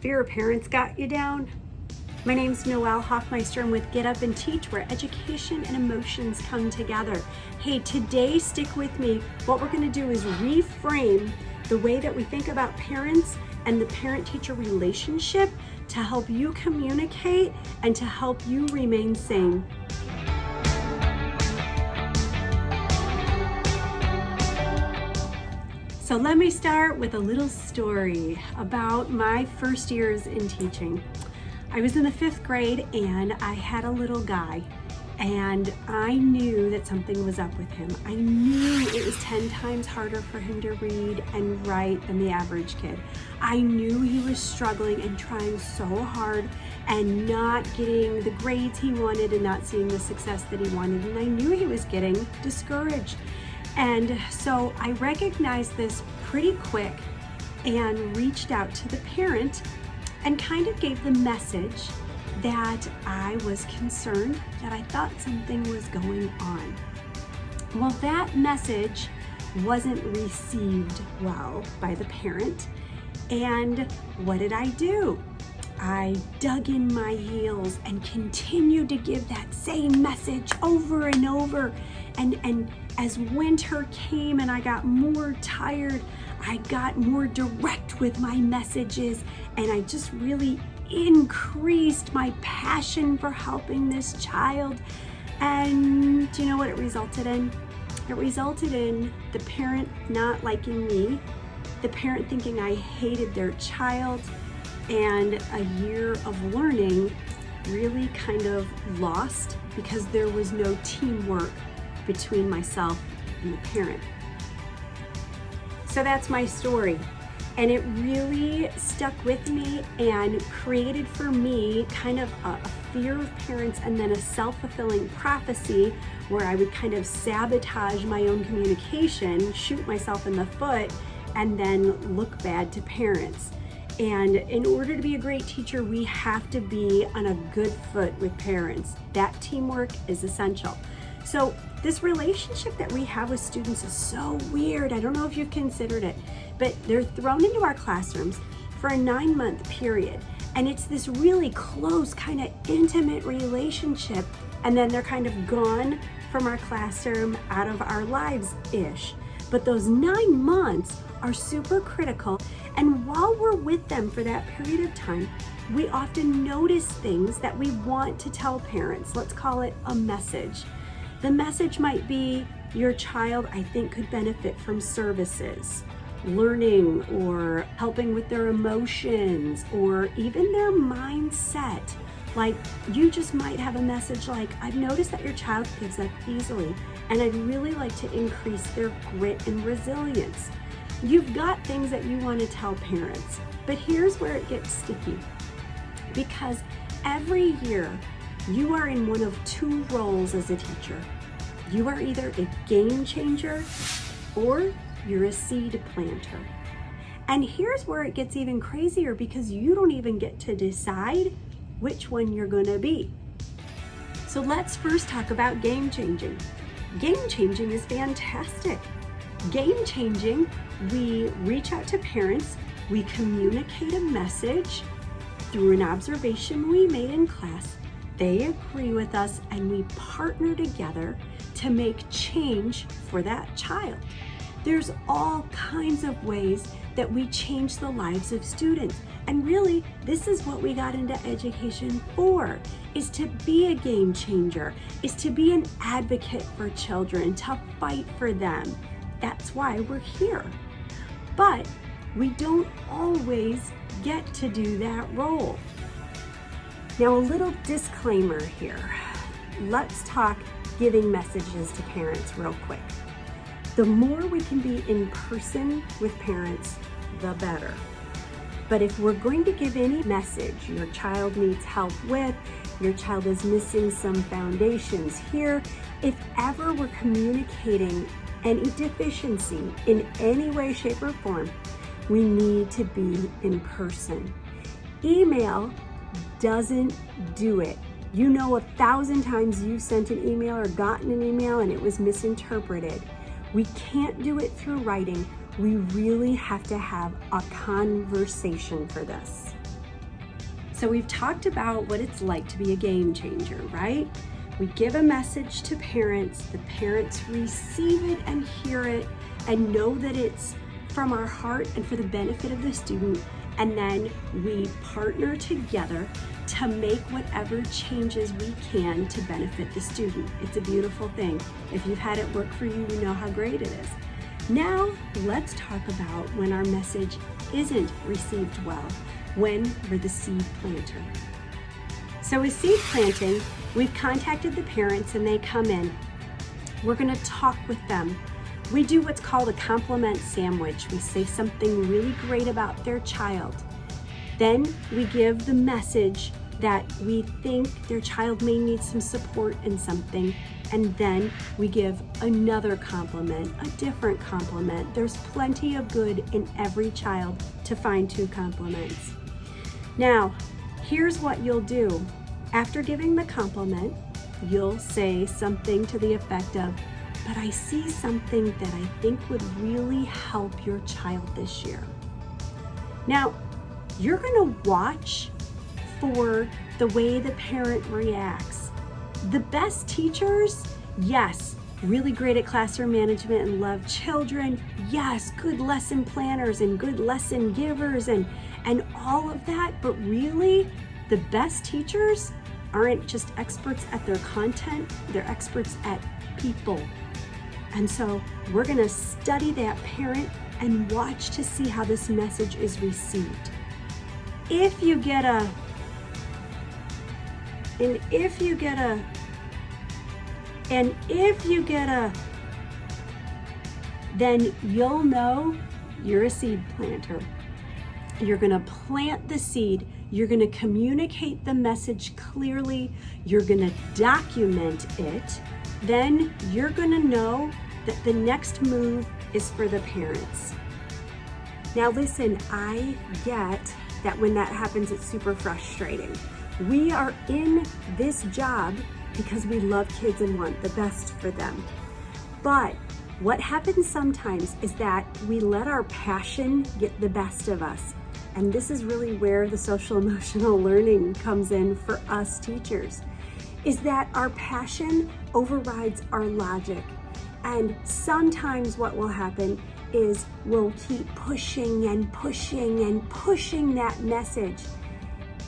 Fear of parents got you down? My name's Noelle Hoffmeister. I'm with Get Up and Teach, where education and emotions come together. Hey, today, stick with me. What we're going to do is reframe the way that we think about parents and the parent-teacher relationship to help you communicate and to help you remain sane. So let me start with a little story about my first years in teaching. I was in the 5th grade and I had a little guy, and I knew that something was up with him. I knew it was 10 times harder for him to read and write than the average kid. I knew he was struggling and trying so hard and not getting the grades he wanted and not seeing the success that he wanted. And I knew he was getting discouraged. And so I recognized this pretty quick and reached out to the parent and kind of gave the message that I was concerned, that I thought something was going on. Well, that message wasn't received well by the parent. And what did I do? I dug in my heels and continued to give that same message over and over. And as winter came and I got more tired, I got more direct with my messages, and I just really increased my passion for helping this child. And do you know what it resulted in? It resulted in the parent not liking me, the parent thinking I hated their child, and a year of learning really kind of lost because there was no teamwork between myself and the parent. So that's my story. And it really stuck with me and created for me kind of a fear of parents, and then a self-fulfilling prophecy where I would kind of sabotage my own communication, shoot myself in the foot, and then look bad to parents. And in order to be a great teacher, we have to be on a good foot with parents. That teamwork is essential. So this relationship that we have with students is so weird. I don't know if you've considered it, but they're thrown into our classrooms for a 9-month period. And it's this really close, kind of intimate relationship. And then they're kind of gone from our classroom, out of our lives-ish. But those 9 months are super critical. And while we're with them for that period of time, we often notice things that we want to tell parents. Let's call it a message. The message might be, your child, I think, could benefit from services, learning, or helping with their emotions, or even their mindset. Like, you just might have a message like, I've noticed that your child gives up easily, and I'd really like to increase their grit and resilience. You've got things that you want to tell parents, but here's where it gets sticky. Because every year, you are in one of 2 roles as a teacher. You are either a game changer or you're a seed planter. And here's where it gets even crazier, because you don't even get to decide which one you're going to be. So let's first talk about game changing. Game changing is fantastic. Game changing, we reach out to parents, we communicate a message through an observation we made in class. They agree with us, and we partner together to make change for that child. There's all kinds of ways that we change the lives of students. And really, this is what we got into education for, is to be a game changer, is to be an advocate for children, to fight for them. That's why we're here. But we don't always get to do that role. Now, a little disclaimer here. Let's talk giving messages to parents real quick. The more we can be in person with parents, the better. But if we're going to give any message your child needs help with, your child is missing some foundations here, if ever we're communicating any deficiency in any way, shape, or form, we need to be in person. Email doesn't do it. You know, 1,000 times you've sent an email or gotten an email and it was misinterpreted. We can't do it through writing. We really have to have a conversation for this. So we've talked about what it's like to be a game changer, right? We give a message to parents, the parents receive it and hear it and know that it's from our heart and for the benefit of the student. And then we partner together to make whatever changes we can to benefit the student. It's a beautiful thing. If you've had it work for you, you know how great it is. Now, let's talk about when our message isn't received well, when we're the seed planter. So with seed planting, we've contacted the parents and they come in. We're gonna talk with them. We do what's called a compliment sandwich. We say something really great about their child. Then we give the message that we think their child may need some support in something, and then we give another compliment, a different compliment. There's plenty of good in every child to find 2 compliments. Now, here's what you'll do. After giving the compliment, you'll say something to the effect of, "But I see something that I think would really help your child this year." Now, you're gonna watch for the way the parent reacts. The best teachers, yes, really great at classroom management and love children. Yes, good lesson planners and good lesson givers and all of that. But really, the best teachers aren't just experts at their content, they're experts at people. And so we're gonna study that parent and watch to see how this message is received. If you get a, then you'll know you're a seed planter. You're gonna plant the seed. You're gonna communicate the message clearly. You're gonna document it. Then you're gonna know that the next move is for the parents. Now listen, I get that when that happens, it's super frustrating. We are in this job because we love kids and want the best for them. But what happens sometimes is that we let our passion get the best of us. And this is really where the social emotional learning comes in for us teachers, is that our passion overrides our logic. And sometimes what will happen is we'll keep pushing and pushing and pushing that message.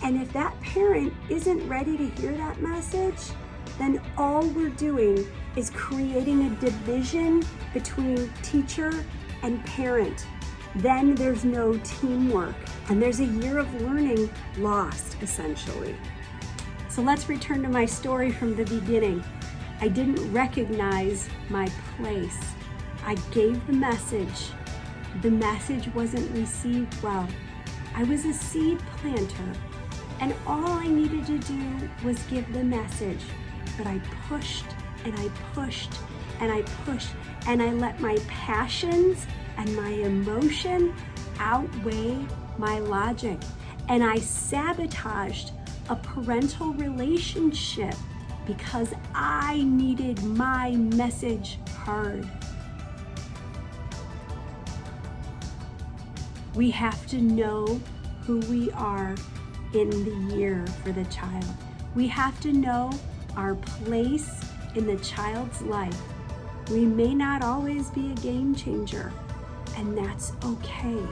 And if that parent isn't ready to hear that message, then all we're doing is creating a division between teacher and parent. Then there's no teamwork, and there's a year of learning lost, essentially. So let's return to my story from the beginning. I didn't recognize my place. I gave the message. The message wasn't received well. I was a seed planter, and all I needed to do was give the message. But I pushed and I pushed and I pushed, and I let my passions and my emotion outweigh my logic. And I sabotaged a parental relationship because I needed my message heard. We have to know who we are in the year for the child. We have to know our place in the child's life. We may not always be a game changer, and that's okay.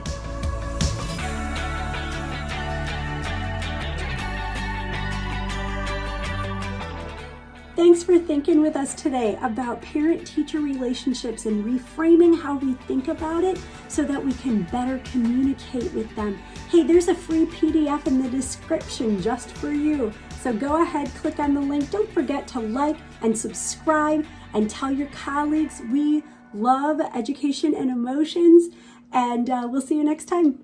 Thanks for thinking with us today about parent-teacher relationships and reframing how we think about it so that we can better communicate with them. Hey, there's a free PDF in the description just for you. So go ahead, click on the link. Don't forget to like and subscribe and tell your colleagues we love education and emotions, and we'll see you next time.